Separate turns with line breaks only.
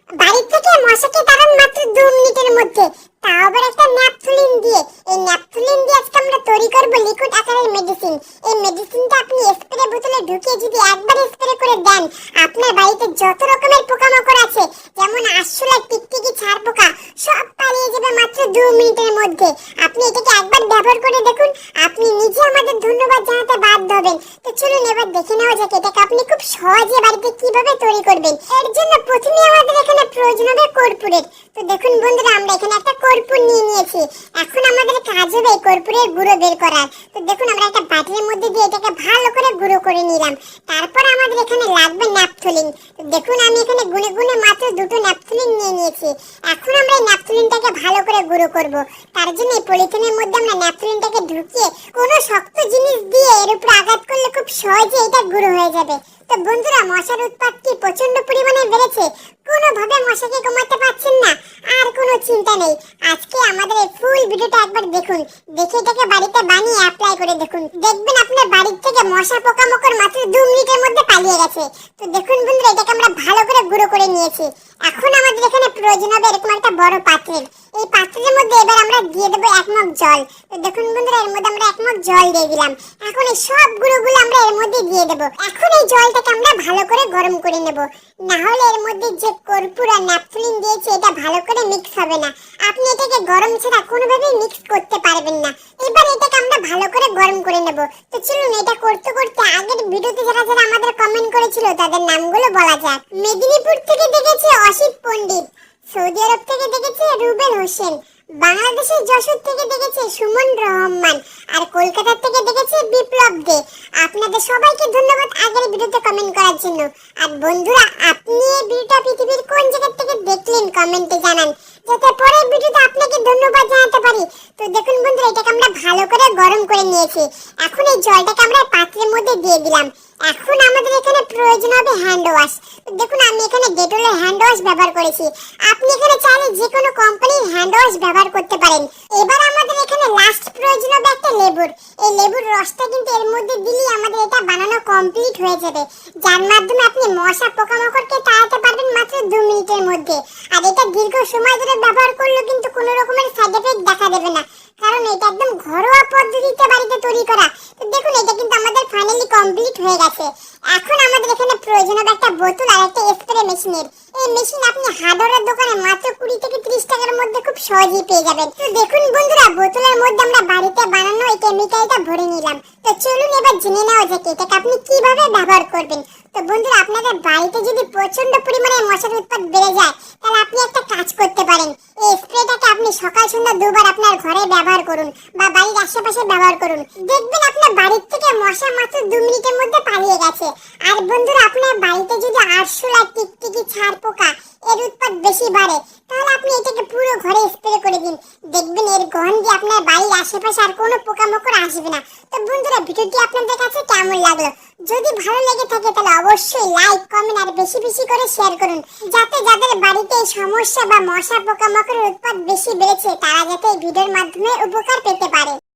বাড়ি থেকে মশাকে তাড়ান মাত্র 2 মিনিটের মধ্যে, তাও আবার একটা ন্যাপথলিন দিয়ে। এই ন্যাপথলিন দিয়ে আজকে আমরা তৈরি করব লিকুইড আকারের মেডিসিন। এই মেডিসিনটা আপনি স্প্রে বোতলে ঢুকিয়ে যদি একবার স্প্রে করে দেন, আপনার বাড়িতে যত রকমের পোকামাকড় আছে, যেমন আরশোলা, টিকটিকি, ছারপোকা, সব পালিয়ে যাবে মাত্র 2 মিনিটের মধ্যে। আপনি এটাকে একবার ব্যবহার করে দেখুন, আপনি নিজে আমাদের ধন্যবাদ জানাতে বাধ্য হবেন। তো চলুন এবার দেখে নেওয়া যাক এটাকে আপনি খুব সহজে বাড়িতে কিভাবে তৈরি করবেন। এর জন্য প্রথমে আমাদের এখানে প্রয়োজন হবে কর্পূরের। তো দেখুন বন্ধুরা, আমরা এখানে একটা কর্পূর নিয়ে নিয়েছি। এখন আমাদের কাজ হবে এই কর্পূরের গুঁড়ো বের করার। তো দেখুন আমরা একটা বাটির মধ্যে দিয়ে এটাকে ভালো করে গুঁড়ো করে নিলাম। তারপর আমাদের এখানে লাগবে ন্যাপথলিন। তো দেখুন আমি এখানে গুনে গুনে মাত্র 2টো ন্যাপথলিন নিয়ে নিয়েছি। এখন আমরা এই ন্যাপথলিনটাকে ভালো করে গুঁড়ো করব। তার জন্য এই পলিথিনের মধ্যে আমরা ন্যাপথলিনটাকে ঢুকিয়ে কোনো শক্ত জিনিস দিয়ে এর উপর আঘাত করলে খুব সহজে এটা গুঁড়ো হয়ে যাবে। তো বন্ধুরা, মশার উৎপাত কি প্রচন্ড পরিমাণে বেড়েছে, কোনোভাবে মশাকে কমাতে পারছেন না, আর কোনো চিন্তা নেই। আজকে আমাদের এই ফুল ভিডিওটা একবার দেখুন, দেখে এটাকে বাড়িতে বানিয়ে অ্যাপ্লাই করে দেখুন। দেখবেন আপনার বাড়ির থেকে মশা পোকামাকড় মাত্র 2 মিনিটের মধ্যে পালিয়ে গেছে। তো দেখুন বন্ধুরা, এটাকে আমরা ভালো করে গুঁড়ো করে নিয়েছি। এখন আমাদের এখানে প্রয়োজন হবে এরকম একটা বড় পাত্রের। এই পাত্রের মধ্যে এবার আমরা দিয়ে দেবো 1 মগ জল। তো দেখুন বন্ধুরা, এর মধ্যে আমরা 1 মগ জল দিয়ে দিলাম। এখন এই সব গুঁড়োগুলো আমরা এর মধ্যে দিয়ে দেবো। এখন এই জলটাকে আমরা ভালো করে গরম করে নেব, না হলে এর মধ্যে যে কর্পূর আর ন্যাপথলিন দিয়েছে এটা ভালো করে মিক্স হবে না। আপনি এটাকে গরম ছাড়া কোনোভাবেই মিক্স করতে পারবেন না। এবার এটাকে আমরা ভালো করে গরম করে নেব। তো চলুন এটা করতে করতে আগের ভিডিওতে যারা যারা আমাদের কমেন্ট করেছিল তাদের নামগুলো বলা যাক। মেদিনীপুর থেকে দেখেছে অসিত পণ্ডিত, সৌদি আরব থেকে দেখেছে রুবেল হোসেন, বাংলাদেশের যশোর থেকে দেখেছে সুমন রহমান, আর কলকাতা থেকে দেখেছে বিপ্লব দে। আপনাদের সবাইকে ধন্যবাদ আগের ভিডিওতে কমেন্ট করার জন্য। আর বন্ধুরা, আপনি এই ভিডিওটা পৃথিবীর কোন জায়গা থেকে দেখলেন কমেন্টে জানান, যাতে পরের ভিডিওতে আপনাকে ধন্যবাদ জানাতে পারি। তো দেখুন বন্ধুরা, এটাকে আমরা ভালো করে গরম করে নিয়েছি। এখন এই জলটাকে আমরা পাত্রের মধ্যে দিয়ে দিলাম। এখন আমাদের এখানে প্রয়োজন হবে হ্যান্ড ওয়াশ। দেখুন আমি এখানে ডেটলের হ্যান্ড ওয়াশ ব্যবহার করেছি। আপনি এখানে চাইলে যে কোনো কোম্পানির হ্যান্ড ওয়াশ ব্যবহার করতে পারেন। এবার আমাদের এখানে লাস্ট প্রয়োজন হবে একটা লেবুর। এই লেবুর রসটা কিন্তু এর মধ্যে দিলেই আমাদের এটা বানানো কমপ্লিট হয়ে যাবে, যার মাধ্যমে আপনি মশা পোকামাকড়কে তাড়াতে পারবেন মাত্র 2 মিনিটের মধ্যে। আর এটা দীর্ঘ সময় ধরে ব্যবহার করলেও কিন্তু কোনো রকমের সাইড এফেক্ট দেখা দেবে না, কারণ এটা একদম ঘরোয়া পদ্ধতিতে বাড়িতে তৈরি করা। তো দেখুন এটা কিন্তু আমাদের ফাইনালি কমপ্লিট হয়ে গেছে। এখন আমাদের এখানে প্রয়োজন হবে একটা বোতল আর একটা স্প্রে মেশিনের। এই মেশিন আপনি হার্ডওয়্যারের দোকানে মাত্র 20 থেকে 30 টাকার মধ্যে খুব সহজেই পেয়ে যাবেন। তো দেখুন বন্ধুরা, বোতলের মধ্যে আমরা বাড়িতে বানানো এই কেমিক্যালটা ভরে নিলাম। তো চলুন এবার জেনে নেওয়া যাক এটাকে আপনি কিভাবে ব্যবহার করবেন। তো বন্ধুরা, আপনাদের বাড়িতে যদি প্রচন্ড পরিমাণে মশার উৎপাত বেড়ে যায়, তাহলে আপনি একটা কাজ করতে পারেন। এই স্প্রেটাকে আপনি সকাল সন্ধ্যা দুবার আপনার ঘরে ব্যবহার করুন বা বাড়ির আশেপাশে ব্যবহার করুন। দেখবেন আপনার বাড়ির থেকে মশা মাত্র 2 মিনিটের মধ্যে পালিয়ে গেছে। আর বন্ধুরা, আপনার বাড়িতে যদি আরশোলা, টিকটিকি, ছারপোকা এর উৎপাত বেশি বাড়ে, তাহলে আপনি এটাকে পুরো ঘরে স্প্রে করে দিন। দেখবেন এর গন্ধে আপনার বাড়ির আশেপাশে আর কোনো পোকামাকড় আসবে না। তো বন্ধুরা, ভিডিওটি আপনাদের কাছে কেমন লাগলো? যদি ভালো লেগে থাকে তাহলে অবশ্যই লাইক, কমেন্ট আর বেশি বেশি করে শেয়ার করুন, যাতে যাদের বাড়িতে এই সমস্যা বা মশা পোকামাকড়ের উৎপাত বেশি বেড়েছে তারা যাতে এই ভিডিওর মাধ্যমে উপকার পেতে পারে।